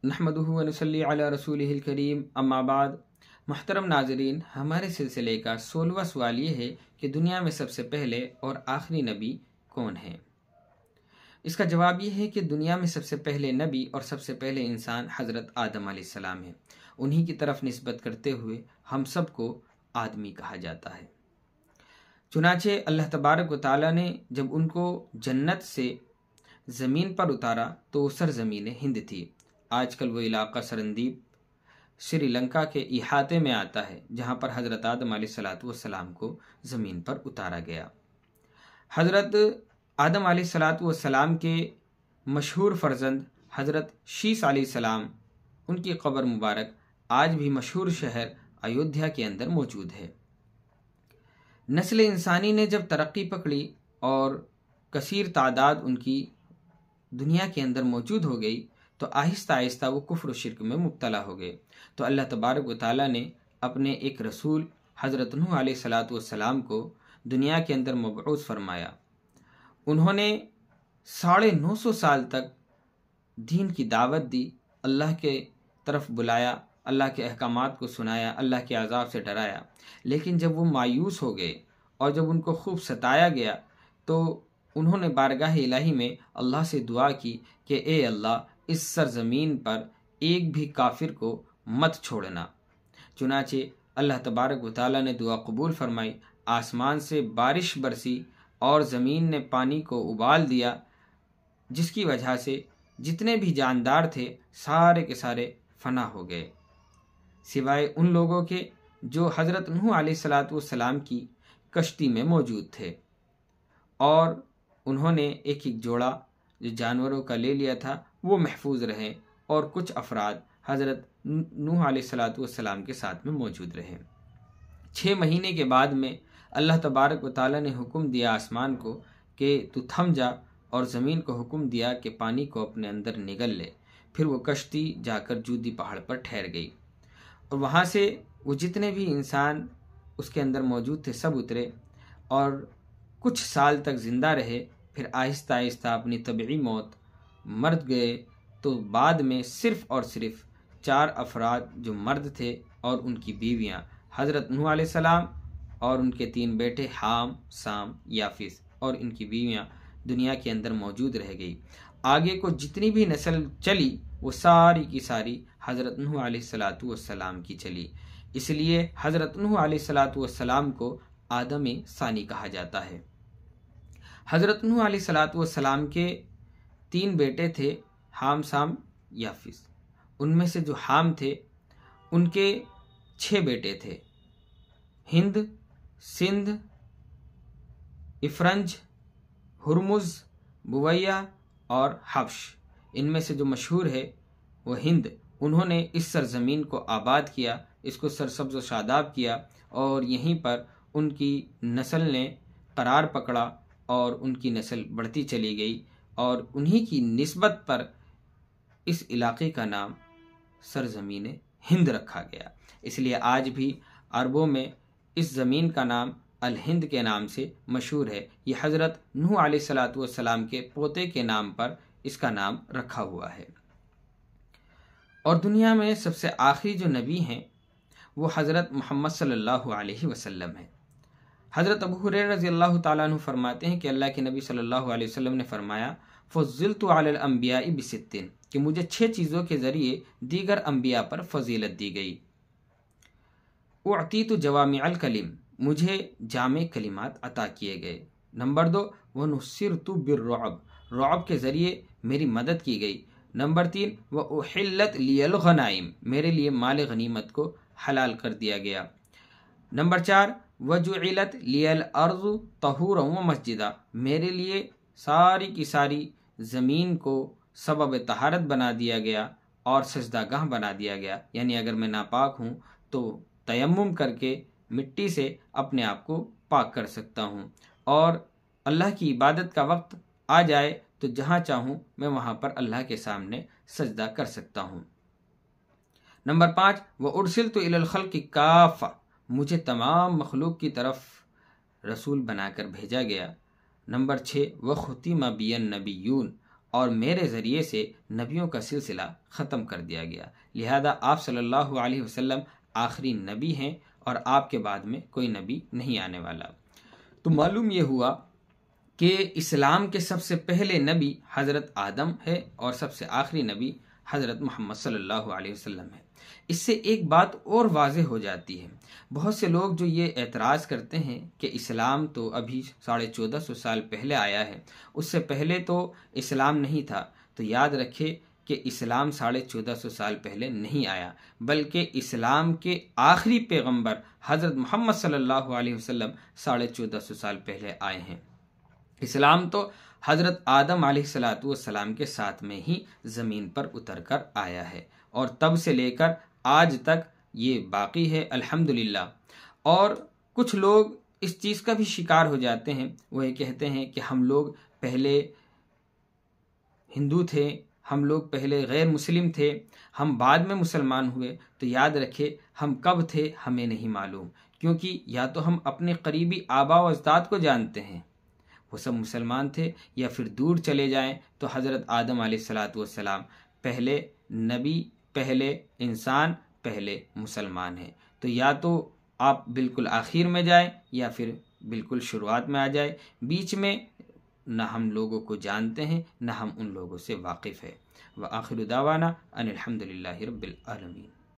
نحمدہ و نصلی علی رسولہ الکریم، اما بعد۔ محترم ناظرین، ہمارے سلسلے کا 16واں سوال یہ ہے کہ دنیا میں سب سے پہلے اور آخری نبی کون ہیں؟ اس کا جواب یہ ہے کہ دنیا میں سب سے پہلے نبی اور سب سے پہلے انسان حضرت آدم علیہ السلام ہیں۔ انہی کی طرف نسبت کرتے ہوئے ہم سب کو آدمی کہا جاتا ہے۔ چنانچہ اللہ تبارک و تعالیٰ نے جب ان کو جنت سے زمین پر اتارا تو وہ سرزمین ہند تھی۔ آج کل وہ علاقہ سرندیپ سری لنکا کے احاطے میں آتا ہے، جہاں پر حضرت آدم علیہ السلام کو زمین پر اتارا گیا۔ حضرت آدم علیہ السلام کے مشہور فرزند حضرت شیس علیہ السلام، ان کی قبر مبارک آج بھی مشہور شہر ایودھیا کے اندر موجود ہے۔ نسل انسانی نے جب ترقی پکڑی اور کثیر تعداد ان کی دنیا کے اندر موجود ہو گئی تو آہستہ آہستہ وہ کفر و شرک میں مبتلا ہو گئے، تو اللہ تبارک و تعالیٰ نے اپنے ایک رسول حضرت نوح علیہ السلام کو دنیا کے اندر مبعوث فرمایا۔ انہوں نے 950 سال تک دین کی دعوت دی، اللہ کے طرف بلایا، اللہ کے احکامات کو سنایا، اللہ کے عذاب سے ڈرایا۔ لیکن جب وہ مایوس ہو گئے اور جب ان کو خوب ستایا گیا تو انہوں نے بارگاہ الہی میں اللہ سے دعا کی کہ اے اللہ، اس سرزمین پر ایک بھی کافر کو مت چھوڑنا۔ چنانچہ اللہ تبارک و تعالیٰ نے دعا قبول فرمائی، آسمان سے بارش برسی اور زمین نے پانی کو ابال دیا، جس کی وجہ سے جتنے بھی جاندار تھے سارے کے سارے فنا ہو گئے، سوائے ان لوگوں کے جو حضرت نوح علیہ السلام کی کشتی میں موجود تھے، اور انہوں نے ایک ایک جوڑا جو جانوروں کا لے لیا تھا وہ محفوظ رہے، اور کچھ افراد حضرت نوح علیہ السلام کے ساتھ میں موجود رہے۔ 6 مہینے کے بعد میں اللہ تبارک و تعالیٰ نے حکم دیا آسمان کو کہ تو تھم جا، اور زمین کو حکم دیا کہ پانی کو اپنے اندر نگل لے۔ پھر وہ کشتی جا کر جودی پہاڑ پر ٹھہر گئی، اور وہاں سے وہ جتنے بھی انسان اس کے اندر موجود تھے سب اترے اور کچھ سال تک زندہ رہے، پھر آہستہ آہستہ اپنی طبعی موت مر گئے۔ تو بعد میں صرف اور صرف 4 افراد جو مرد تھے اور ان کی بیویاں، حضرت نوح علیہ السلام اور ان کے 3 بیٹے حام، سام، یافس، اور ان کی بیویاں دنیا کے اندر موجود رہ گئی۔ آگے کو جتنی بھی نسل چلی وہ ساری کی ساری حضرت نوح علیہ السلام کی چلی، اس لیے حضرت نوح علیہ السلام کو آدم ثانی کہا جاتا ہے۔ حضرت نوح علیہ السلام کے 3 بیٹے تھے، حام، سام، یافس۔ ان میں سے جو حام تھے ان کے 6 بیٹے تھے، ہند، سندھ، افرنج، ہرمز، بویہ اور حبش۔ ان میں سے جو مشہور ہے وہ ہند، انہوں نے اس سرزمین کو آباد کیا، اس کو سرسبز و شاداب کیا، اور یہیں پر ان کی نسل نے قرار پکڑا اور ان کی نسل بڑھتی چلی گئی، اور انہی کی نسبت پر اس علاقے کا نام سرزمین ہند رکھا گیا۔ اس لیے آج بھی عربوں میں اس زمین کا نام الہند کے نام سے مشہور ہے۔ یہ حضرت نوح علیہ السلام کے پوتے کے نام پر اس کا نام رکھا ہوا ہے۔ اور دنیا میں سب سے آخری جو نبی ہیں وہ حضرت محمد صلی اللہ علیہ وسلم ہیں۔ حضرت ابو ہریرہ رضی اللہ تعالیٰ عنہ فرماتے ہیں کہ اللہ کے نبی صلی اللہ علیہ وسلم نے فرمایا، فضلت علی الانبیاء بست، کہ مجھے 6 چیزوں کے ذریعے دیگر انبیاء پر فضیلت دی گئی۔ اعطیت جوامع الکلم، مجھے جامع کلمات عطا کیے گئے۔ نمبر 2، ونصرت بالرعب، رعب کے ذریعے میری مدد کی گئی۔ نمبر 3، واحلت لی الغنائم، میرے لیے مال غنیمت کو حلال کر دیا گیا۔ نمبر 4، وجعلت لی الارض طہورا ومسجدا، میرے لیے ساری کی ساری زمین کو سبب طہارت بنا دیا گیا اور سجدہ گاہ بنا دیا گیا، یعنی اگر میں ناپاک ہوں تو تیمم کر کے مٹی سے اپنے آپ کو پاک کر سکتا ہوں، اور اللہ کی عبادت کا وقت آ جائے تو جہاں چاہوں میں وہاں پر اللہ کے سامنے سجدہ کر سکتا ہوں۔ نمبر 5، وارسلت الی الخلق کافہ، مجھے تمام مخلوق کی طرف رسول بنا کر بھیجا گیا۔ نمبر 6، وختم بی النبیون، اور میرے ذریعے سے نبیوں کا سلسلہ ختم کر دیا گیا، لہذا آپ صلی اللہ علیہ وسلم آخری نبی ہیں اور آپ کے بعد میں کوئی نبی نہیں آنے والا۔ تو معلوم یہ ہوا کہ اسلام کے سب سے پہلے نبی حضرت آدم ہے اور سب سے آخری نبی حضرت محمد صلی اللہ علیہ وسلم ہے۔ اس سے ایک بات اور واضح ہو جاتی ہے، بہت سے لوگ جو یہ اعتراض کرتے ہیں کہ اسلام تو ابھی 1450 سال پہلے آیا ہے، اس سے پہلے تو اسلام نہیں تھا، تو یاد رکھے کہ اسلام 1450 سال پہلے نہیں آیا، بلکہ اسلام کے آخری پیغمبر حضرت محمد صلی اللہ علیہ وسلم 1450 سال پہلے آئے ہیں۔ اسلام تو حضرت آدم علیہ السلام کے ساتھ میں ہی زمین پر اتر کر آیا ہے، اور تب سے لے کر آج تک یہ باقی ہے الحمدللہ۔ اور کچھ لوگ اس چیز کا بھی شکار ہو جاتے ہیں، وہ یہ کہتے ہیں کہ ہم لوگ پہلے ہندو تھے، ہم لوگ پہلے غیر مسلم تھے، ہم بعد میں مسلمان ہوئے۔ تو یاد رکھے ہم کب تھے ہمیں نہیں معلوم، کیونکہ یا تو ہم اپنے قریبی آبا و اجداد کو جانتے ہیں، وہ سب مسلمان تھے، یا پھر دور چلے جائیں تو حضرت آدم علیہ السلام پہلے نبی، پہلے انسان، پہلے مسلمان ہیں۔ تو یا تو آپ بالکل آخر میں جائیں یا پھر بالکل شروعات میں آ جائیں، بیچ میں نہ ہم لوگوں کو جانتے ہیں نہ ہم ان لوگوں سے واقف ہیں۔ وآخر دعوانا ان الحمدللہ رب العالمین۔